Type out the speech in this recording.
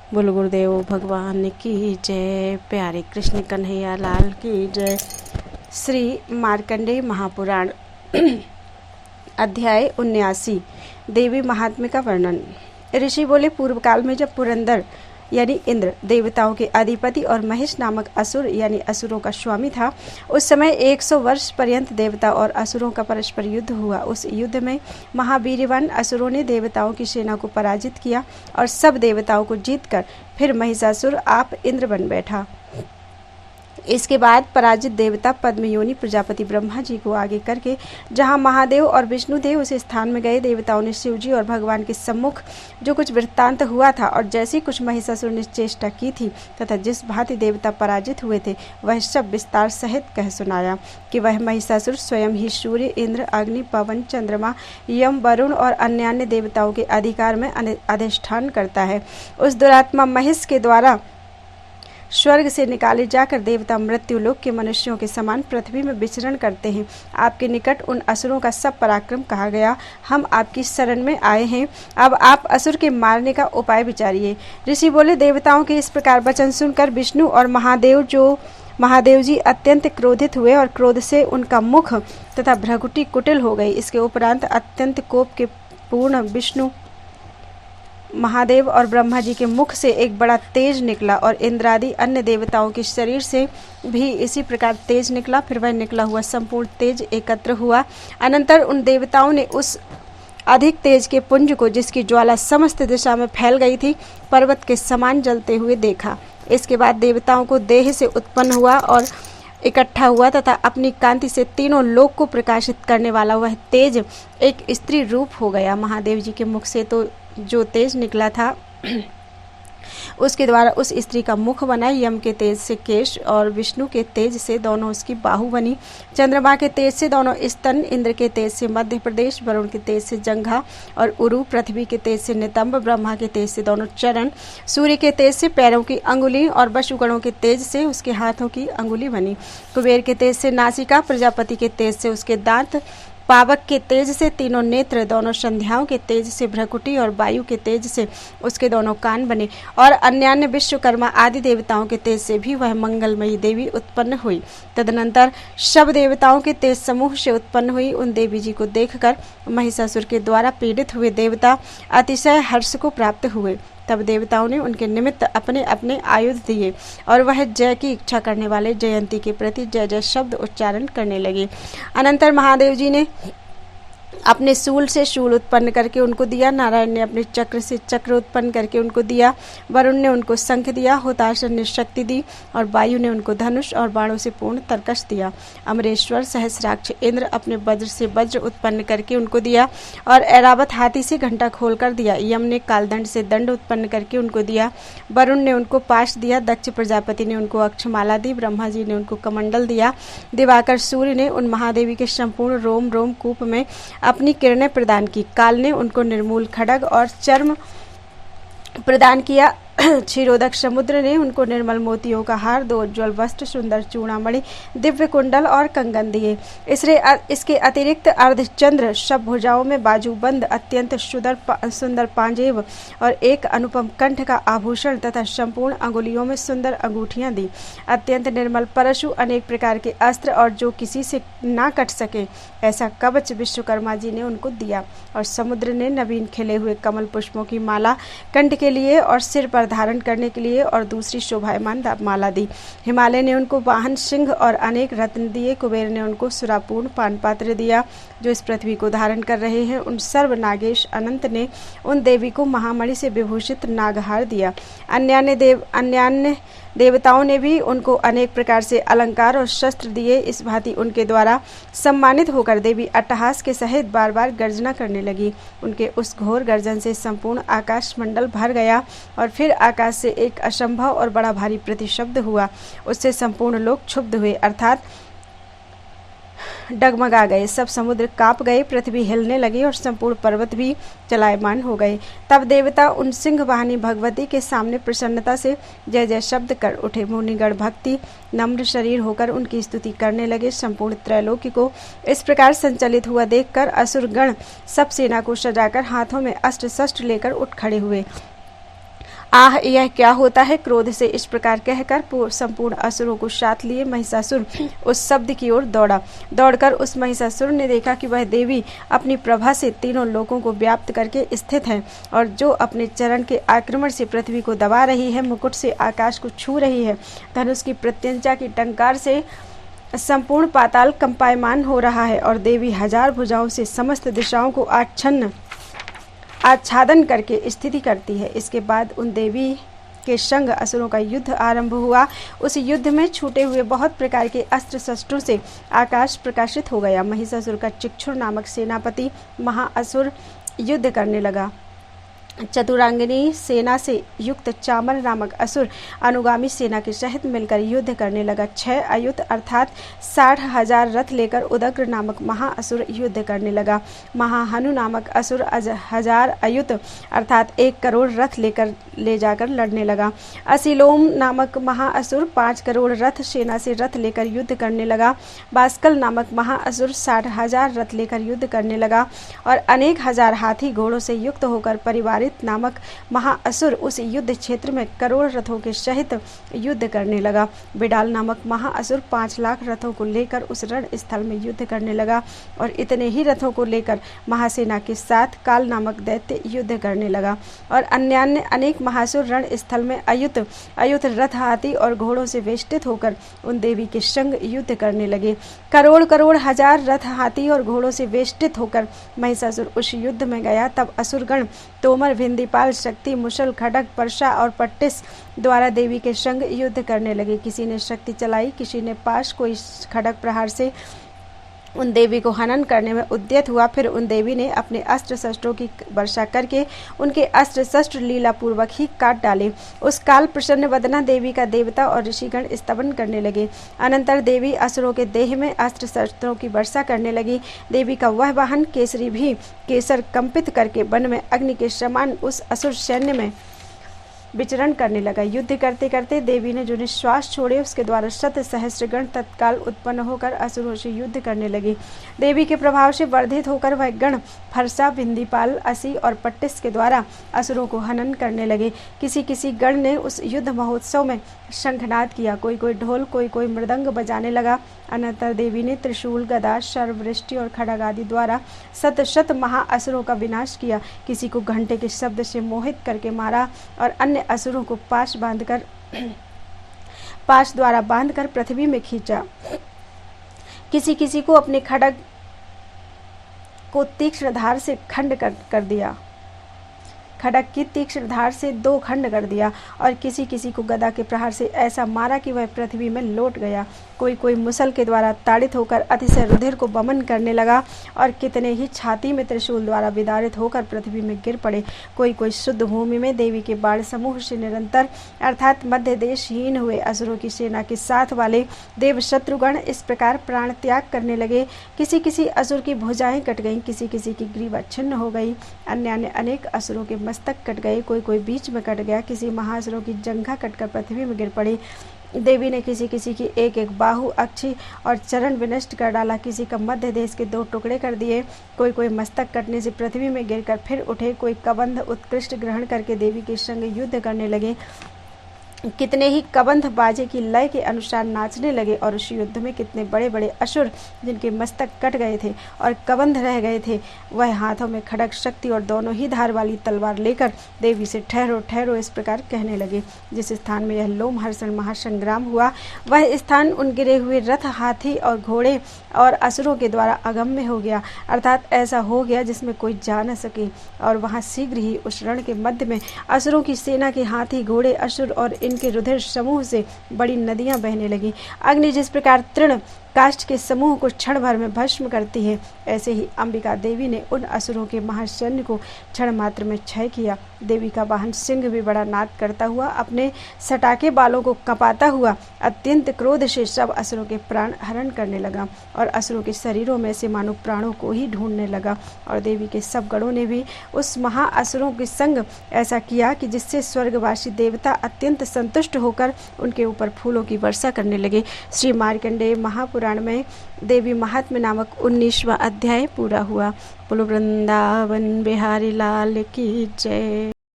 बोलो गुरुदेव भगवान की जय। प्यारे कृष्ण कन्हैया लाल की जय। श्री मार्कंडेय महापुराण अध्याय 79 देवी महात्म्य का वर्णन। ऋषि बोले, पूर्व काल में जब पुरंदर यानी इंद्र देवताओं के अधिपति और महेश नामक असुर यानी असुरों का स्वामी था, उस समय 100 वर्ष पर्यंत देवता और असुरों का परस्पर युद्ध हुआ। उस युद्ध में महावीरवान असुरों ने देवताओं की सेना को पराजित किया और सब देवताओं को जीतकर फिर महिषासुर आप इंद्र बन बैठा। इसके बाद पराजित देवता पद्मयोनि प्रजापति ब्रह्मा जी को आगे करके जहां महादेव और विष्णुदेव उस स्थान में गए, देवताओं ने शिव जी और भगवान के सम्मुख जो कुछ वृत्तांत हुआ था और जैसी कुछ महिषासुर ने चेष्टा की थी तथा जिस भांति देवता पराजित हुए थे, वह सब विस्तार सहित कह सुनाया कि वह महिषासुर स्वयं ही सूर्य, इंद्र, अग्नि, पवन, चंद्रमा, यम, वरुण और अन्य देवताओं के अधिकार में अधिष्ठान करता है। उस दुरात्मा महिष के द्वारा स्वर्ग से निकाले जाकर देवता मृत्युलोक के मनुष्यों के समान पृथ्वी में विचरण करते हैं। आपके निकट उन असुरों का सब पराक्रम कहा गया। हम आपकी शरण में आए हैं, अब आप असुर के मारने का उपाय विचारिए। ऋषि बोले, देवताओं के इस प्रकार वचन सुनकर विष्णु और महादेव जी अत्यंत क्रोधित हुए और क्रोध से उनका मुख तथा भ्रकुटी कुटिल हो गई। इसके उपरांत अत्यंत कोप के पूर्ण विष्णु, महादेव और ब्रह्मा जी के मुख से एक बड़ा तेज निकला और इंद्रादि अन्य देवताओं के शरीर से भी इसी प्रकार तेज निकला। फिर वह निकला हुआ संपूर्ण तेज एकत्र हुआ। अनंतर उन देवताओं ने उस अधिक तेज के पुंज को, जिसकी ज्वाला समस्त दिशा में फैल गई थी, पर्वत के समान जलते हुए देखा। इसके बाद देवताओं को देह से उत्पन्न हुआ और इकट्ठा हुआ तथा अपनी कांति से तीनों लोक को प्रकाशित करने वाला वह तेज एक स्त्री रूप हो गया। महादेव जी के मुख से तो जो तेज निकला था उसके द्वारा उस स्त्री का मुख बना, यम के तेज से केश और विष्णु के तेज से दोनों उसकी बाहु बनी, चंद्रमा के तेज से दोनों स्तन, इंद्र के तेज से मध्य प्रदेश, वरुण के तेज से जंघा और उरु, पृथ्वी के तेज से नितंब, ब्रह्मा के तेज से दोनों चरण, सूर्य के तेज से पैरों की अंगुली और वसुगणों के तेज से उसके हाथों की अंगुली बनी, कुबेर के तेज से नासिका, प्रजापति के तेज से उसके दांत, पावक के तेज से तीनों नेत्र, दोनों संध्याओं के तेज से भ्रकुटी और वायु के तेज से उसके दोनों कान बने और अन्य विश्वकर्मा आदि देवताओं के तेज से भी वह मंगलमयी देवी उत्पन्न हुई। तदनंतर सब देवताओं के तेज समूह से उत्पन्न हुई उन देवी जी को देखकर महिषासुर के द्वारा पीड़ित हुए देवता अतिशय हर्ष को प्राप्त हुए। तब देवताओं ने उनके निमित्त अपने अपने आयुध दिए और वह जय की इच्छा करने वाले जयंती के प्रति जय जय शब्द उच्चारण करने लगे। अनंतर महादेव जी ने अपने शूल से शूल उत्पन्न करके उनको दिया, नारायण ने अपने चक्र से चक्र उत्पन्न करके उनको दिया, वरुण ने उनको शंख दिया, होताशन ने शक्ति दी और वायु ने उनको धनुष और बाणों से पूर्ण तरकश दिया। अमरेश्वर सहस्राक्ष इंद्र अपने वज्र से वज्र उत्पन्न करके उनको दिया और ऐरावत हाथी से घंटा खोलकर दिया। यम ने कालदंड से दंड उत्पन्न करके उनको दिया, वरुण ने उनको पाश दिया, दक्ष प्रजापति ने उनको अक्षमाला दी, ब्रह्मा जी ने उनको कमंडल दिया, दिवाकर सूर्य ने उन महादेवी के संपूर्ण रोम रोम कूप में अपनी किरणें प्रदान की, काल ने उनको निर्मूल खड्ग और चर्म प्रदान किया, क्षीरोदक समुद्र ने उनको निर्मल मोतियों का हार, दो उज्ज्वल वस्त्र, सुंदर चूड़ामणि, दिव्य कुंडल और कंगन दिए। इसके अतिरिक्त अर्धचंद्र, सब भुजाओं में बाजूबंद, अत्यंत सुंदर पांजेब और एक अनुपम कंठ का आभूषण तथा संपूर्ण अंगुलियों में सुंदर अंगूठियां दी। अत्यंत निर्मल परशु, अनेक प्रकार के अस्त्र और जो किसी से ना कट सके ऐसा कवच विश्वकर्मा जी ने उनको दिया। और समुद्र ने नवीन खिले हुए कमल पुष्पों की माला कंठ के लिए और सिर पर धारण करने के लिए और दूसरी शोभायमान माला दी। हिमालय ने उनको वाहन सिंह और अनेक रत्न दिए। कुबेर ने उनको सुरापूर्ण पान पात्र दिया जो इस पृथ्वी को धारण कर रहे हैं। उन सर्व नागेश अनंत ने उन देवी को महामणि से विभूषित नागहार दिया। अन्यान्य देवताओं ने भी उनको अनेक प्रकार से अलंकार और शस्त्र दिए। इस भांति उनके द्वारा सम्मानित होकर देवी अट्टहास के सहित बार बार गर्जना करने लगी। उनके उस घोर गर्जन से संपूर्ण आकाश मंडल भर गया और फिर आकाश से एक असंभव और बड़ा भारी प्रतिशब्द हुआ। उससे संपूर्ण लोग क्षुब्ध हुए, अर्थात डगमगा गए। सब समुद्र कांप गए, पृथ्वी हिलने लगी और संपूर्ण पर्वत भी चलायमान हो गए। तब देवता उन सिंह वाहिनी भगवती के सामने प्रसन्नता से जय जय शब्द कर उठे। मुनिगण भक्ति नम्र शरीर होकर उनकी स्तुति करने लगे। संपूर्ण त्रैलोक्य को इस प्रकार संचलित हुआ देखकर असुर गण सब सेना को सजाकर हाथों में अस्त्र शस्त्र लेकर उठ खड़े हुए। आह, यह क्या होता है। क्रोध से इस प्रकार कहकर संपूर्ण असुरों को साथ लिए महिषासुर उस शब्द की ओर दौड़ा। दौड़कर उस महिषासुर ने देखा कि वह देवी अपनी प्रभा से तीनों लोकों को व्याप्त करके स्थित है और जो अपने चरण के आक्रमण से पृथ्वी को दबा रही है, मुकुट से आकाश को छू रही है, धनुष की प्रत्यंचा की टंकार से संपूर्ण पाताल कंपायमान हो रहा है और देवी हजार भुजाओं से समस्त दिशाओं को आच्छादन करके स्थिति करती है। इसके बाद उन देवी के संग असुरों का युद्ध आरंभ हुआ। उस युद्ध में छूटे हुए बहुत प्रकार के अस्त्र शस्त्रों से आकाश प्रकाशित हो गया। महिषासुर का चिक्षुर नामक सेनापति महाअसुर युद्ध करने लगा। चतुरांगिनी सेना से युक्त चामर नामक असुर अनुगामी सेना के सहित मिलकर युद्ध करने लगा। 6 अयुत अर्थात 60,000 रथ लेकर उदग्र नामक महाअसुर युद्ध करने लगा। महाहनु नामक असुर 1000 अयुत अर्थात 1 करोड़ रथ ले जाकर लड़ने लगा। असिलोम नामक महाअसुर 5 करोड़ रथ सेना से रथ लेकर युद्ध करने लगा। बास्कल नामक महाअसुर 60,000 रथ लेकर युद्ध करने लगा और अनेक हजार हाथी घोड़ों से युक्त होकर परिवार नामक महाअसुर उस युद्ध क्षेत्र में करोड़ रथों के सहित युद्ध करने लगा। बिडाल नामक महाअसुर 5 लाख रथों को लेकर उस रण स्थल में युद्ध करने लगा और इतने ही रथों को लेकर महासेना के साथ काल नामक दैत्य युद्ध करने लगा और अन्य अनेक महासुर रण स्थल में अयुत रथ हाथी और घोड़ों से वेष्टित होकर उन देवी के संग युद्ध करने लगे। करोड़ हजार रथ हाथी और घोड़ों से वेष्टित होकर महिषासुर उस युद्ध में गया। तब असुरगण तोमर, भिंदीपाल, शक्ति, मुशल, खड्ग, परशा और पट्टिस द्वारा देवी के संग युद्ध करने लगे। किसी ने शक्ति चलाई, किसी ने पाश, कोई खड्ग प्रहार से उन देवी को हनन करने में उद्यत हुआ। फिर उन देवी ने अपने अस्त्र शस्त्रों की वर्षा करके उनके अस्त्र शस्त्र लीला पूर्वक ही काट डाले। उस काल प्रसन्न वदना देवी का देवता और ऋषिगण स्तवन करने लगे। अनंतर देवी असुरों के देह में अस्त्र शस्त्रों की वर्षा करने लगी। देवी का वह वाहन केसरी भी केसर कंपित करके वन में अग्नि के समान उस असुर सैन्य में विचरण करने लगा। युद्ध करते करते देवी ने जो निश्वास छोड़े उसके द्वारा शत सहस्त्रगण तत्काल उत्पन्न होकर असुरों से युद्ध करने लगे। देवी के प्रभाव से वर्धित होकर वह गण फरसा, भिंदीपाल, असी और पट्टिस के द्वारा असुरों को हनन करने लगे। किसी किसी गण ने उस युद्ध महोत्सव में शंखनाद किया, कोई ढोल, कोई मृदंग बजाने लगा। अनंतर देवी ने त्रिशूल, गदा, सर्ववृष्टि और खड्ग आदि द्वारा शत महाअसुरों का विनाश किया। किसी को घंटे के शब्द से मोहित करके मारा और अन्य असुरों को पाश द्वारा बांधकर पृथ्वी में खींचा। किसी को अपने खड्ग को तीक्ष्ण धार से खंड कर दिया, खड्ग की तीक्ष्ण धार से 2 खंड कर दिया और किसी को गदा के प्रहार से ऐसा मारा कि वह पृथ्वी में लौट गया। कोई मुसल के द्वारा ताड़ित होकर अतिशय रुधिर को बमन करने लगा और कितने ही छाती में त्रिशूल द्वारा विदारित होकर पृथ्वी में गिर पड़े। कोई शुद्ध भूमि में देवी के बाण समूह से निरंतर अर्थात मध्य देशहीन हुए असुरों की सेना के साथ वाले देव शत्रुगण इस प्रकार प्राण त्याग करने लगे। किसी असुर की भुजाएं कट गईं, किसी की ग्रीवा छिन्न हो गई, अन्य अनेक असुरों के मस्तक कट गए, कोई बीच में कट गया। किसी महासुरों की जंघा कटकर पृथ्वी में गिर पड़ी। देवी ने किसी की एक बाहु, अक्षी और चरण विनष्ट कर डाला। किसी का मध्य देश के 2 टुकड़े कर दिए। कोई मस्तक कटने से पृथ्वी में गिरकर फिर उठे। कोई कबंध उत्कृष्ट ग्रहण करके देवी के संग युद्ध करने लगे। कितने ही कबंध बाजे की लय के अनुसार नाचने लगे और उस युद्ध में कितने बड़े असुर जिनके मस्तक कट गए थे और कबंध रह गए थे, वह हाथों में खड्ग, शक्ति और दोनों ही धार वाली तलवार लेकर देवी से ठहरो इस प्रकार कहने लगे। जिस स्थान में यह लोमहर्षण महासंग्राम हुआ वह स्थान उन गिरे हुए रथ, हाथी और घोड़े और असुरों के द्वारा अगम्य हो गया, अर्थात ऐसा हो गया जिसमें कोई जा न सके। और वहां शीघ्र ही उस रण के मध्य में असुरों की सेना के हाथी, घोड़े, असुर और इनके रुधिर समूह से बड़ी नदियां बहने लगी। अग्नि जिस प्रकार तृण काष्ठ के समूह को क्षण भर में भस्म करती है, ऐसे ही अंबिका देवी ने उन असुरों के महासैन्य को क्षण मात्र में क्षय किया। देवी का वाहन सिंह भी बड़ा नाद करता हुआ, अपने सटाके बालों को कपाता हुआ अत्यंत क्रोध से सब असुरों के प्राण हरण करने लगा और असुरों के शरीरों में से मानो प्राणों को ही ढूंढने लगा। और देवी के सब गणों ने भी उस महाअसुरों के संग ऐसा किया कि जिससे स्वर्गवासी देवता अत्यंत संतुष्ट होकर उनके ऊपर फूलों की वर्षा करने लगे। श्री मार्कंडेय महापुराण में देवी महात्म्य नामक 19वां अध्याय पूरा हुआ। बोलो वृंदावन बिहारी लाल की जय।